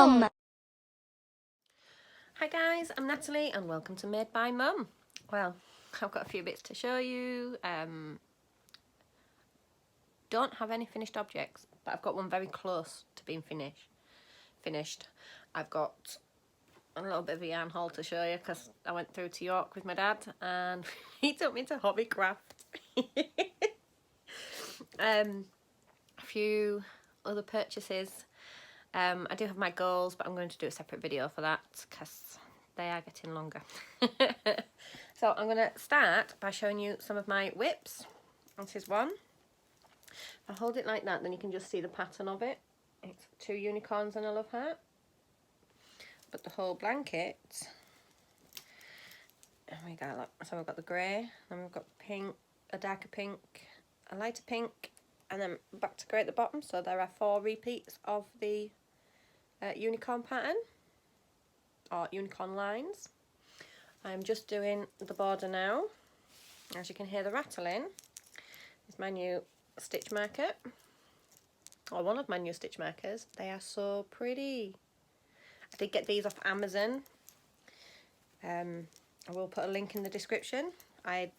Mum. Hi guys, I'm Natalie and welcome to Made by Mum. Well, I've got a few bits to show you. Don't have any finished objects, but I've got one very close to being finished. I've got a little bit of a yarn haul to show you because I went through to York with my dad and he took me to Hobbycraft. A few other purchases. I do have my goals, but I'm going to do a separate video for that because they are getting longer. So I'm going to start by showing you some of my whips. This is one. If I hold it like that, then you can just see the pattern of it. It's 2 unicorns and a love heart. But the whole blanket, there we go, look. So we've got the grey, then we've got pink, a darker pink, a lighter pink, and then back to grey at the bottom. So there are 4 repeats of the unicorn pattern, or unicorn lines. I'm just doing the border now. As you can hear the rattling, it's my new stitch marker, or one of my new stitch markers. They are so pretty. I did get these off Amazon. I will put a link in the description. They're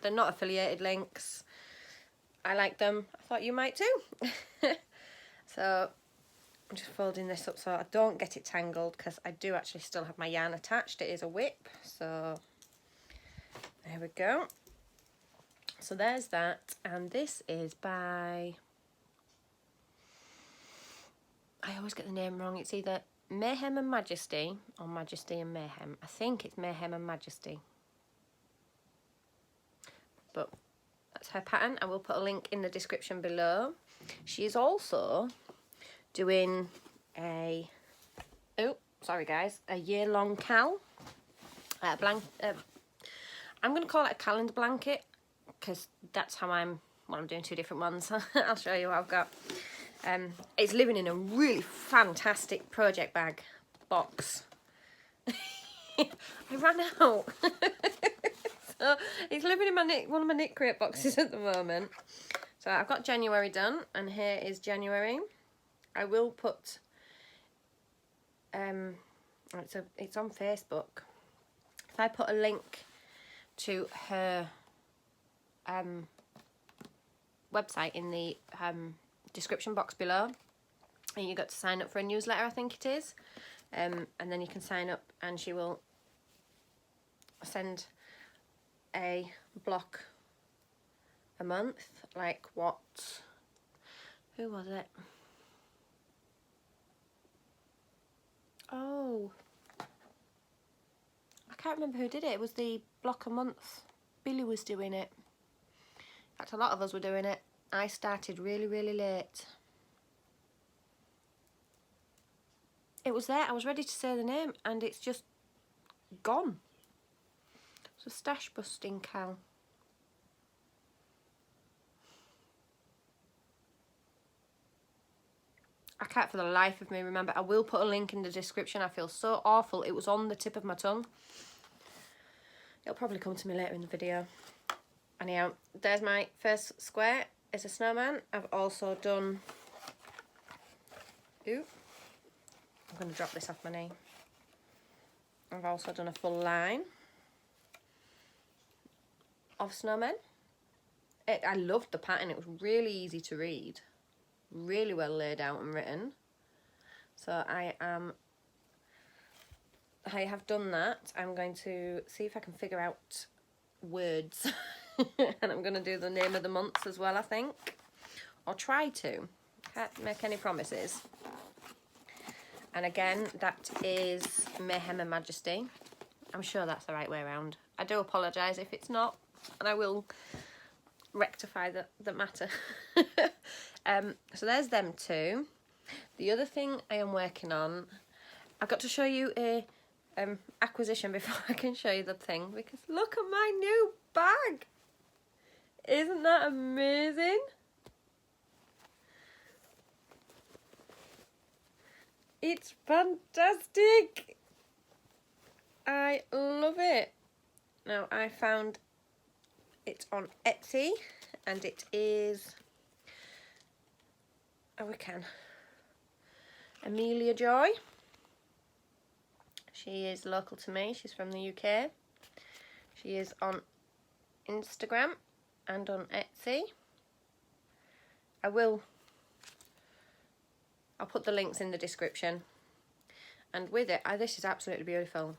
not affiliated links. I like them. I thought you might too. So I'm just folding this up so I don't get it tangled, because I do actually still have my yarn attached. It is a whip, so there we go. So there's that, and this is by, I always get the name wrong. It's either Mayhem and Majesty or Majesty and Mayhem. I think it's Mayhem and Majesty. But that's her pattern. I will put a link in the description below. She is also doing a, oh, sorry guys, a year-long cal. I'm going to call it a calendar blanket, because that's how I'm doing 2 different ones. I'll show you what I've got. It's living in a really fantastic project bag box. I ran out. So it's living in one of my knit crate boxes at the moment. So I've got January done, and here is January. I will put it's on Facebook. If I put a link to her website in the description box below, and you got to sign up for a newsletter, I think it is, and then you can sign up and she will send a block a month, like what, who was it? Oh, I can't remember who did it. It was the block a month. Billy was doing it. In fact, a lot of us were doing it. I started really, really late. It was there. I was ready to say the name, and it's just gone. It's a stash busting cal. I can't for the life of me remember. I will put a link in the description. I feel so awful. It was on the tip of my tongue. It'll probably come to me later in the video. Anyhow, there's my first square. It's a snowman. I've also done, ooh, I'm going to drop this off my knee. I've also done a full line of snowmen. I loved the pattern. It was really easy to read. Really well laid out and written. So I have done that. I'm going to see if I can figure out words. And I'm going to do the name of the months as well, I think. Or try to. Can't make any promises. And again, that is Mayhem and Majesty. I'm sure that's the right way around. I do apologise if it's not, and I will rectify the matter. So there's them 2. The other thing I am working on, I've got to show you a acquisition before I can show you the thing, because look at my new bag. Isn't that amazing? It's fantastic. I love it. Now, I found it on Etsy, and it is, oh, we can, Amelia Joy. She is local to me. She's from the UK. She is on Instagram and on Etsy. I'll put the links in the description. And with it, this is absolutely beautiful.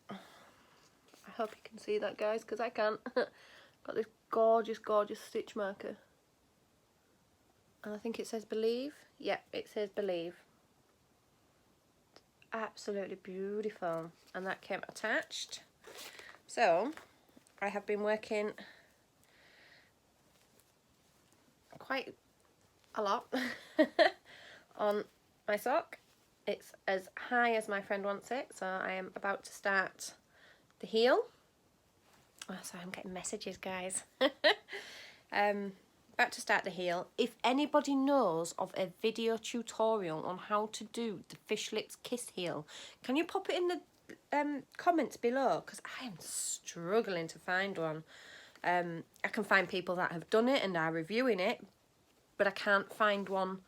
I hope you can see that, guys, because I can't. Got this gorgeous, gorgeous stitch marker. And I think it says Believe. Yep, it says Believe. Absolutely beautiful. And that came attached. So, I have been working quite a lot on my sock. It's as high as my friend wants it, so I am about to start the heel. Oh, sorry, I'm getting messages, guys. About to start the heel. If anybody knows of a video tutorial on how to do the Fish Lips Kiss heel, can you pop it in the comments below? Because I am struggling to find one. I can find people that have done it and are reviewing it, but I can't find one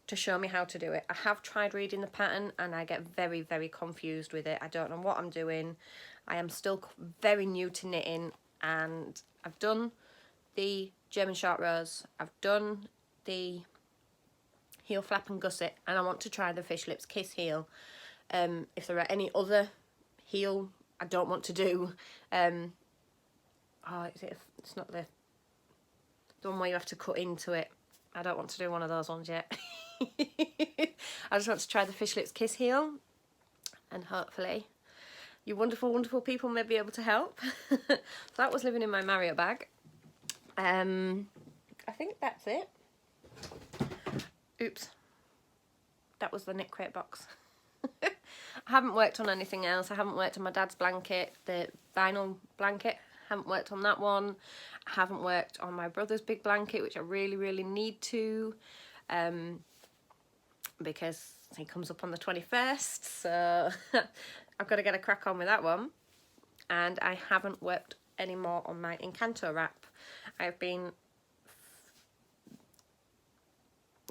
to show me how to do it. I have tried reading the pattern and I get very, very confused with it. I don't know what I'm doing. I am still very new to knitting, and I've done the German short rows, I've done the heel flap and gusset, and I want to try the Fish Lips Kiss heel. If there are any other heel I don't want to do, it's not the one where you have to cut into it. I don't want to do one of those ones yet. I just want to try the Fish Lips Kiss heel, and hopefully you wonderful, wonderful people may be able to help. So that was living in my Mario bag. I think that's it. Oops. That was the knit crate box. I haven't worked on anything else. I haven't worked on my dad's blanket, the vinyl blanket. Haven't worked on that one. I haven't worked on my brother's big blanket, which I really, really need to. Because he comes up on the 21st, so I've got to get a crack on with that one. And I haven't worked any more on my Encanto wrap. I've been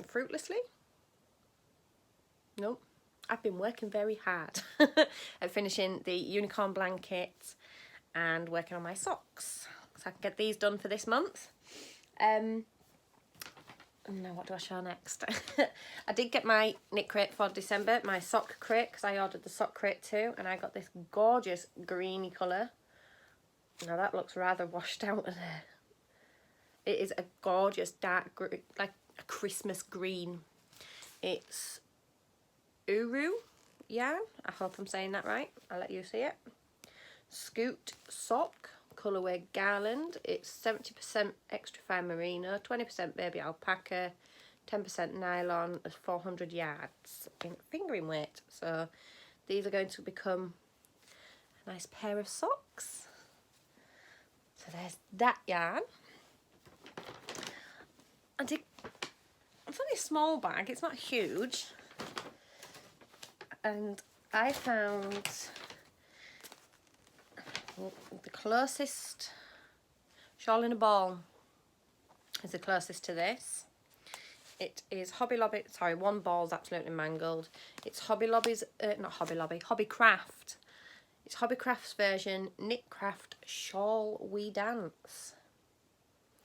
fruitlessly? Nope. I've been working very hard at finishing the unicorn blanket and working on my socks, so I can get these done for this month. Now what do I show next? I did get my knit crate for December, my sock crate, because I ordered the sock crate too, and I got this gorgeous greeny colour. Now that looks rather washed out. It is a gorgeous dark green, like a Christmas green. It's Uru yarn. I hope I'm saying that right. I'll let you see it. Scoot sock, colourway garland. It's 70% extra fine merino, 20% baby alpaca, 10% nylon, 400 yards in fingering weight. So these are going to become a nice pair of socks. So there's that yarn. It's only a small bag, it's not huge. And I found the closest, Shawl in a Ball is the closest to this. It is Hobby Lobby, sorry, one ball's absolutely mangled. It's Hobby Lobby's, not Hobby Lobby, Hobbycraft. It's Hobbycraft's version, Knitcraft Shawl We Dance.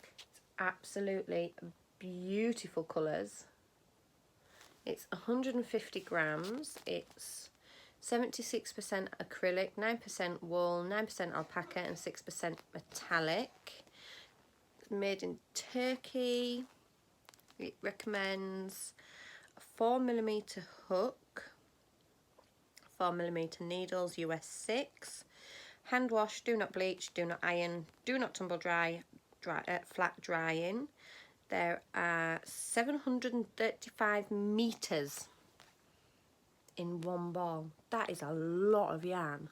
It's absolutely beautiful colours. It's 150 grams. It's 76% acrylic, 9% wool, 9% alpaca and 6% metallic. It's made in Turkey. It recommends a 4mm hook, 4mm needles, US 6. Hand wash, do not bleach, do not iron, do not tumble dry, flat drying. There are 735 meters in one ball. That is a lot of yarn.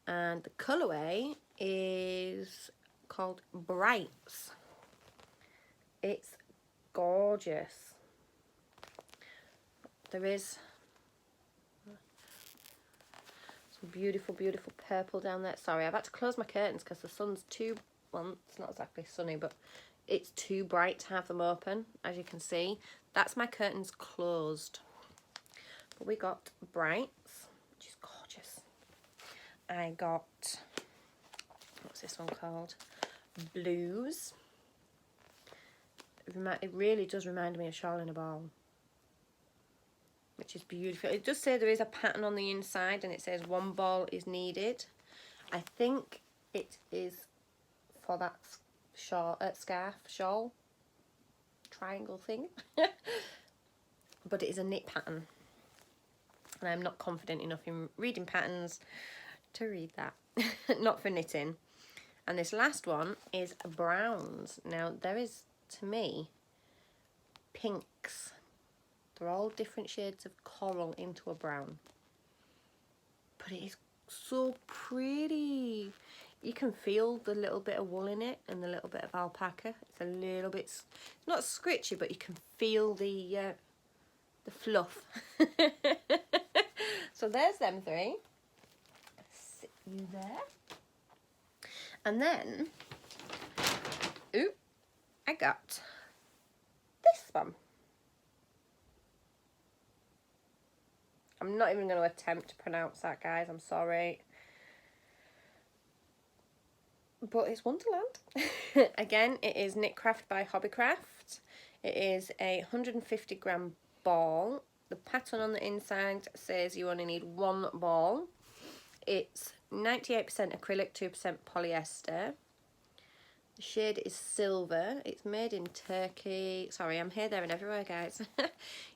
And the colourway is called Brights. It's gorgeous. There is some beautiful, beautiful purple down there. Sorry, I've had to close my curtains because the sun's too, well, it's not exactly sunny, but it's too bright to have them open, as you can see. That's my curtains closed. But we got Brights, which is gorgeous. I got, what's this one called? Blues. It really does remind me of Shawl in a Ball, which is beautiful. It does say there is a pattern on the inside and it says 1 ball is needed. I think it is for that shawl triangle thing. But it is a knit pattern and I'm not confident enough in reading patterns to read that. Not for knitting. And this last one is browns. Now there is, to me, pinks. They're all different shades of coral into a brown, but it is so pretty. You can feel the little bit of wool in it and the little bit of alpaca. It's a little bit, it's not scritchy, but you can feel the fluff. So there's them 3. Sit you there. And then, ooh, I got this one. I'm not even going to attempt to pronounce that, guys. I'm sorry. But it's Wonderland. Again, it is Knitcraft by Hobbycraft. It is a 150 gram ball. The pattern on the inside says you only need 1 ball. It's 98% acrylic, 2% polyester. The shade is silver. It's made in Turkey. Sorry, I'm here, there and everywhere, guys.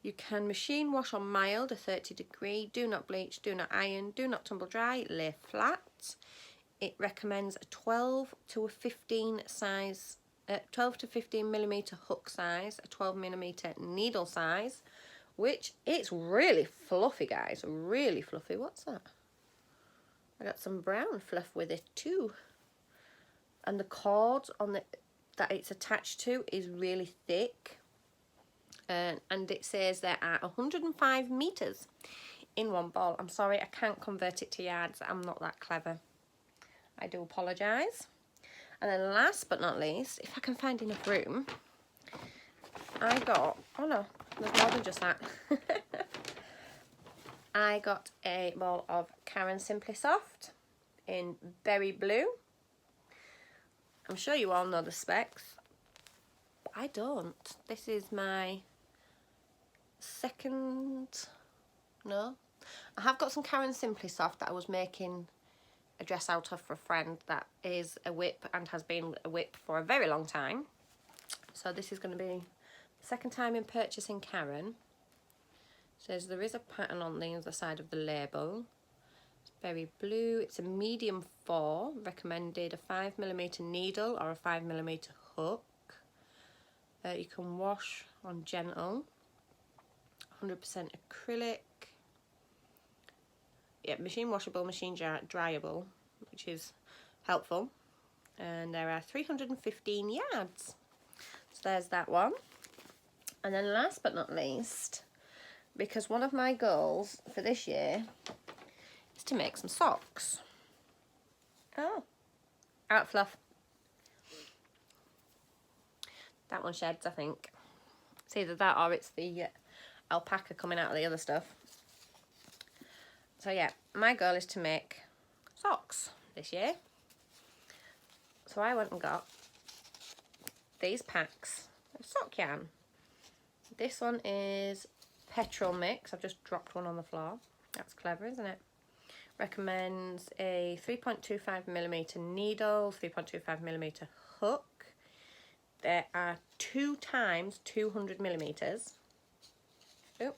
You can machine wash on mild, a 30 degree. Do not bleach, do not iron, do not tumble dry, lay flat. It recommends a 12 to 15 millimeter hook size, a 12 millimeter needle size, which it's really fluffy, guys. Really fluffy. What's that? I got some brown fluff with it too. And the cord on that it's attached to is really thick. And it says there are 105 meters in 1 ball. I'm sorry, I can't convert it to yards. I'm not that clever. I do apologise. And then last but not least, if I can find enough room, I got, oh no, there's more than just that. I got a ball of Caron Simply Soft in berry blue. I'm sure you all know the specs, but I don't. This is my second, no. I have got some Caron Simply Soft that I was making a dress out of for a friend that is a whip and has been a whip for a very long time. So this is going to be the second time in purchasing Caron. Says there is a pattern on the other side of the label. It's very blue. It's a medium 4. Recommended a 5mm needle or a 5mm hook. You can wash on gentle. 100% acrylic. Yeah, machine washable, machine dryable, which is helpful. And there are 315 yards. So there's that one. And then last but not least, because one of my goals for this year is to make some socks. Oh, out fluff. That one sheds, I think. It's either that or it's the alpaca coming out of the other stuff. So yeah, my goal is to make socks this year. So I went and got these packs of sock yarn. This one is Petrol Mix. I've just dropped one on the floor. That's clever, isn't it? Recommends a 3.25mm needle, 3.25mm hook. There are 2 times 200mm. Oh.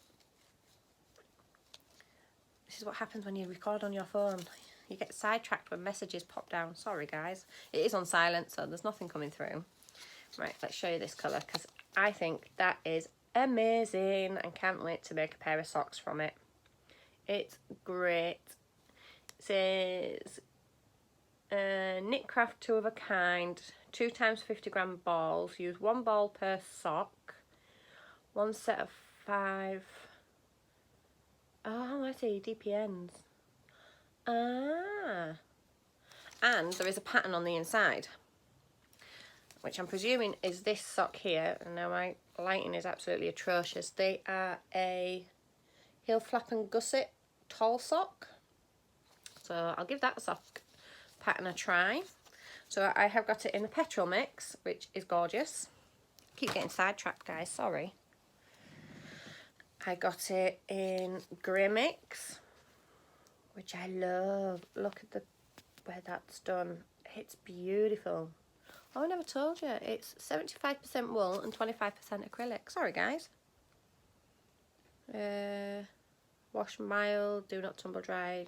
This is what happens when you record on your phone. You get sidetracked when messages pop down. Sorry, guys. It is on silent, so there's nothing coming through. Right, let's show you this colour, because I think that is amazing and can't wait to make a pair of socks from it. It's great. It says Knitcraft 2 of a kind, 2 times 50 gram balls. Use 1 ball per sock. 1 set of 5. Oh, I see, DPNs. Ah. And there is a pattern on the inside, which I'm presuming is this sock here. And now my lighting is absolutely atrocious. They are a Heel Flap and Gusset Tall Sock. So I'll give that sock pattern a try. So I have got it in the petrol mix, which is gorgeous. Keep getting sidetracked, guys, sorry. I got it in grey mix, which I love. Look at the where that's done. It's beautiful. Oh, I never told you. It's 75% wool and 25% acrylic. Sorry, guys. Wash mild, do not tumble dry,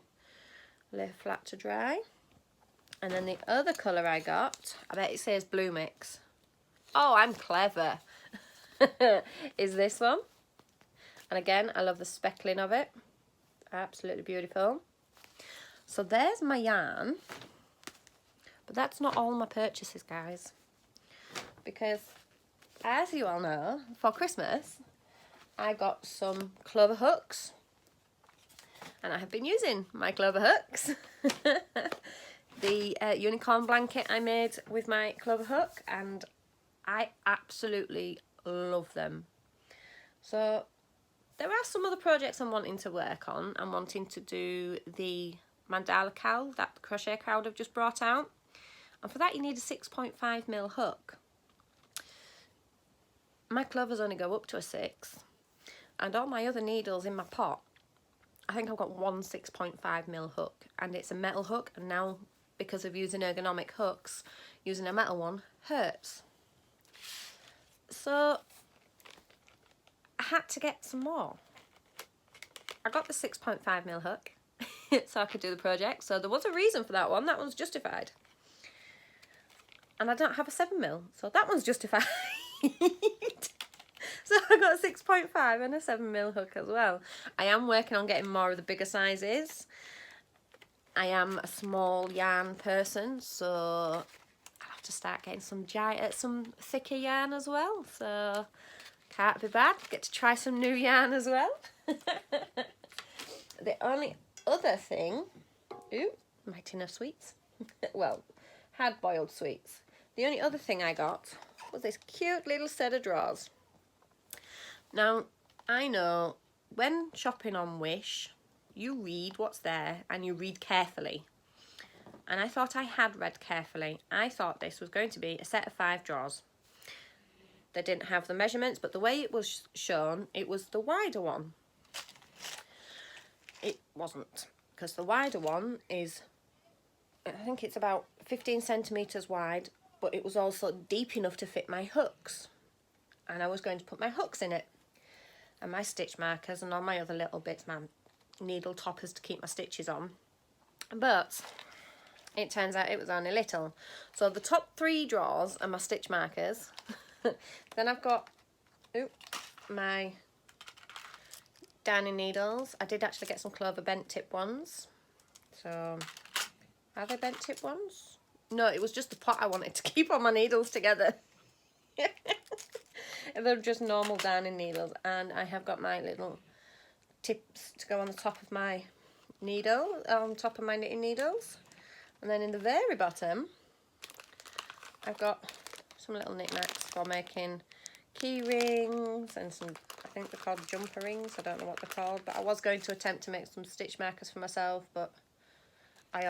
lay flat to dry. And then the other colour I got, I bet it says blue mix. Oh, I'm clever. Is this one. And again, I love the speckling of it. Absolutely beautiful. So there's my yarn. But that's not all my purchases, guys. Because, as you all know, for Christmas, I got some clover hooks. And I have been using my clover hooks. The unicorn blanket I made with my clover hook, and I absolutely love them. So there are some other projects I'm wanting to work on. I'm wanting to do the mandala cowl that crochet crowd have just brought out, and for that you need a 6.5mm hook. My clovers only go up to a 6, and all my other needles in my pot, I think I've got one 6.5mm hook, and it's a metal hook, and now because of using ergonomic hooks, using a metal one hurts. So I had to get some more. I got the 6.5mm hook so I could do the project, so there was a reason for that one. That one's justified. And I don't have a 7mm, so that one's justified. So I got a 6.5 and a 7mm hook as well. I am working on getting more of the bigger sizes. I am a small yarn person, so I'll have to start getting some thicker yarn as well. So can't be bad. Get to try some new yarn as well. The only other thing, my tin of sweets. Well, hard boiled sweets. The only other thing I got was this cute little set of drawers. Now, I know when shopping on Wish, you read what's there and you read carefully. And I thought I had read carefully. I thought this was going to be a set of 5 drawers. They didn't have the measurements, but the way it was shown, it was the wider one. It wasn't, because the wider one is, I think it's about 15 centimetres wide, but it was also deep enough to fit my hooks. And I was going to put my hooks in it, and my stitch markers and all my other little bits, my needle toppers to keep my stitches on. But it turns out it was only little. So the top 3 drawers are my stitch markers. Then I've got my darning needles. I did actually get some Clover bent tip ones. So are they bent tip ones? No, it was just the pot I wanted to keep all my needles together. They're just normal darning needles. And I have got my little tips to go on the top of my needle, on top of my knitting needles. And then in the very bottom, I've got some little knickknacks for making key rings and some, I think they're called jumper rings. I don't know what they're called, but I was going to attempt to make some stitch markers for myself, but I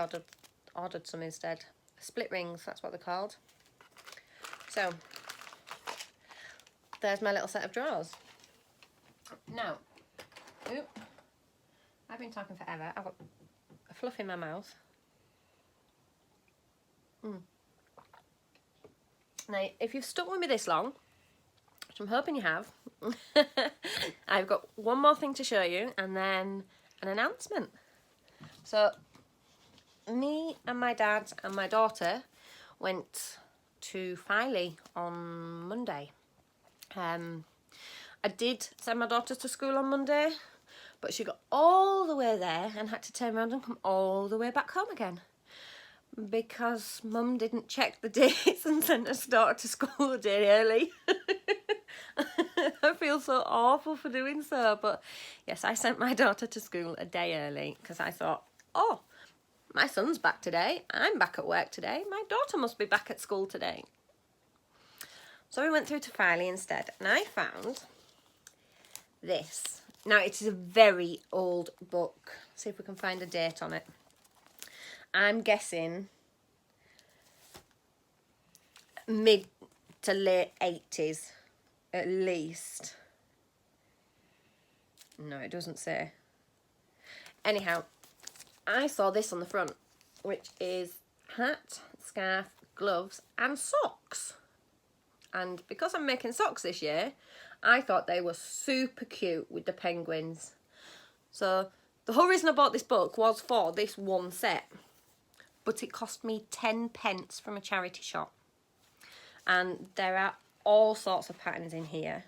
ordered some instead. Split rings, that's what they're called. So there's my little set of drawers. Now, I've been talking forever. I've got a fluff in my mouth. Now, if you've stuck with me this long, which I'm hoping you have, I've got one more thing to show you and then an announcement. So, me and my dad and my daughter went to Filey on Monday. I did send my daughter to school on Monday, but she got all the way there and had to turn around and come all the way back home again, because Mum didn't check the dates and sent her daughter to school a day early. I feel so awful for doing so, but yes, I sent my daughter to school a day early because I thought, oh, my son's back today, I'm back at work today, my daughter must be back at school today. So we went through to Filey instead, and I found this. Now, it is a very old book. See if we can find a date on it. I'm guessing mid to late 80s, at least. No, it doesn't say. Anyhow, I saw this on the front, which is hat, scarf, gloves and socks. And because I'm making socks this year, I thought they were super cute with the penguins. So the whole reason I bought this book was for this one set. But it cost me 10 pence from a charity shop. And there are all sorts of patterns in here.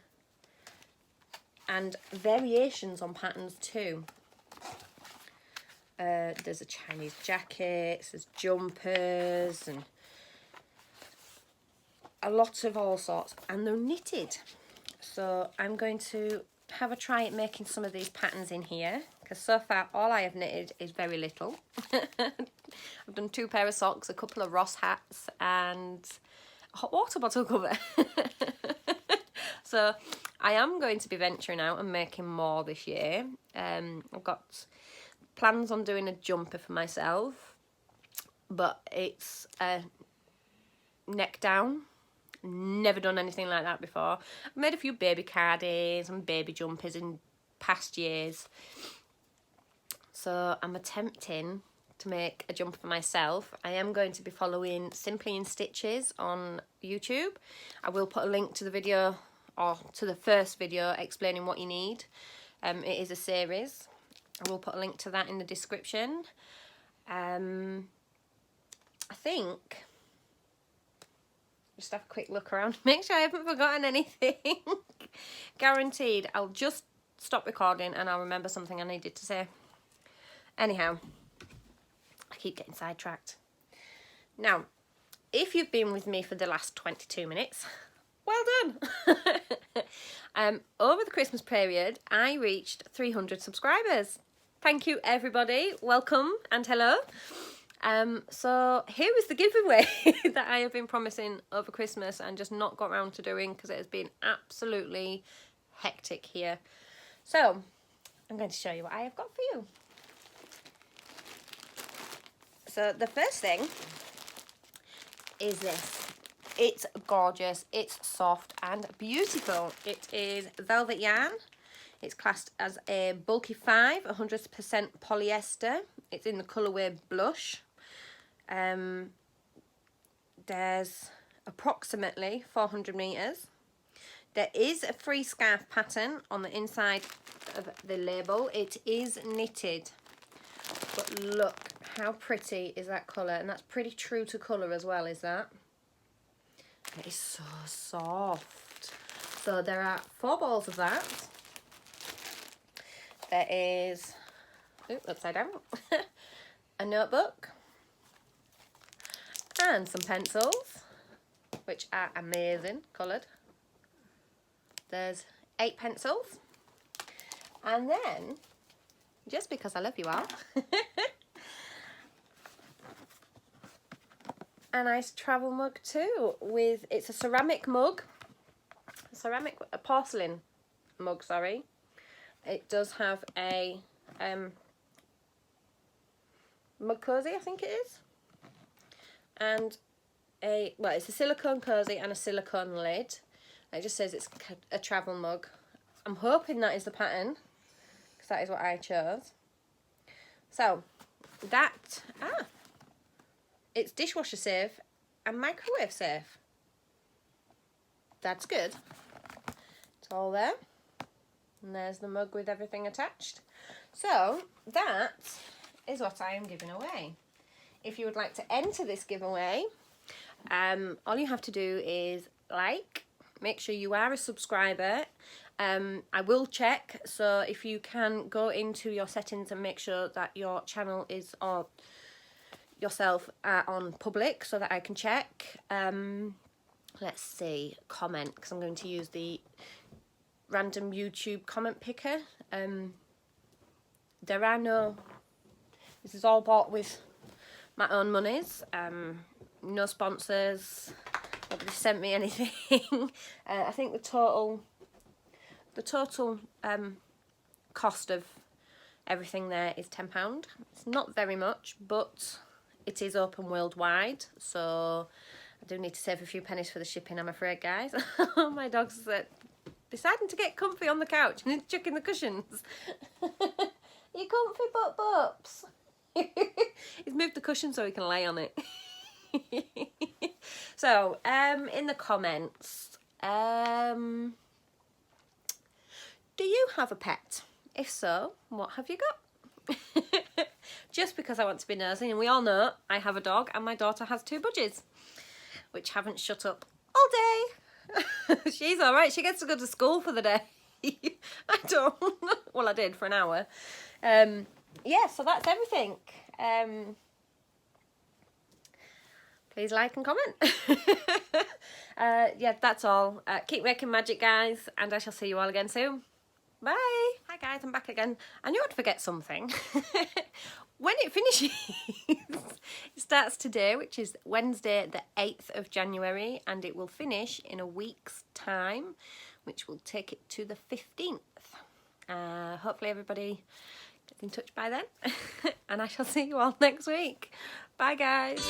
And variations on patterns too. There's a Chinese jackets, there's jumpers, and a lot of all sorts. And they're knitted. So I'm going to have a try at making some of these patterns in here. Because so far all I have knitted is very little. I've done 2 pair of socks, a couple of Ross hats and a hot water bottle cover. So I am going to be venturing out and making more this year. I've got plans on doing a jumper for myself, but it's a neck down. Never done anything like that before. I've made a few baby cardies and baby jumpers in past years. So I'm attempting to make a jumper for myself. I am going to be following Simply in Stitches on YouTube. I will put a link to the video, or to the first video explaining what you need. It is a series. I will put a link to that in the description. I think, just have a quick look around, make sure I haven't forgotten anything. Guaranteed, I'll just stop recording and I'll remember something I needed to say. Anyhow, I keep getting sidetracked. Now, if you've been with me for the last 22 minutes, well done. Over the Christmas period, I reached 300 subscribers. Thank you, everybody. Welcome and hello. So here is the giveaway that I have been promising over Christmas and just not got around to doing because it has been absolutely hectic here. So I'm going to show you what I have got for you. So the first thing is this. It's gorgeous, it's soft and beautiful. It is velvet yarn. It's classed as a bulky 5, 100% polyester. It's in the colourway blush. There's approximately 400 metres. There is a free scarf pattern on the inside of the label. It is knitted. But look how pretty is that colour, and that's pretty true to colour as well, is that? It is so soft. So there are 4 balls of that. There is, upside down, a notebook and some pencils, which are amazing coloured. There's 8 pencils, and then, just because I love you all, a nice travel mug too. With, it's a ceramic mug, a porcelain mug, sorry. It does have a mug cozy, I think it is, and it's a silicone cozy and a silicone lid. It just says it's a travel mug. I'm hoping that is the pattern, because that is what I chose. So that, it's dishwasher safe and microwave safe. That's good. It's all there. And there's the mug with everything attached. So that is what I am giving away. If you would like to enter this giveaway, all you have to do is make sure you are a subscriber. I will check, so if you can go into your settings and make sure that your channel is, or yourself are on public, so that I can check. Let's see, comment, because I'm going to use the random YouTube comment picker. There are no, this is all bought with my own monies. No sponsors, nobody sent me anything. I think the total cost of everything there is £10. It's not very much, but it is open worldwide, so I do need to save a few pennies for the shipping, I'm afraid, guys. My dog's deciding to get comfy on the couch and he's chucking the cushions. You comfy, bups? He's moved the cushion so he can lay on it. So, in the comments, do you have a pet? If so, what have you got? Just because I want to be nosy, and we all know I have a dog and my daughter has 2 budgies, which haven't shut up all day. She's alright, she gets to go to school for the day. I don't. Well, I did for an hour. Yeah, so that's everything. Please like and comment. Yeah, that's all. Keep making magic, guys, and I shall see you all again soon. Bye. Hi guys, I'm back again. I knew I'd forget something. When it finishes, it starts today, which is Wednesday the 8th of January, and it will finish in a week's time, which will take it to the 15th. Hopefully everybody gets in touch by then, and I shall see you all next week. Bye guys.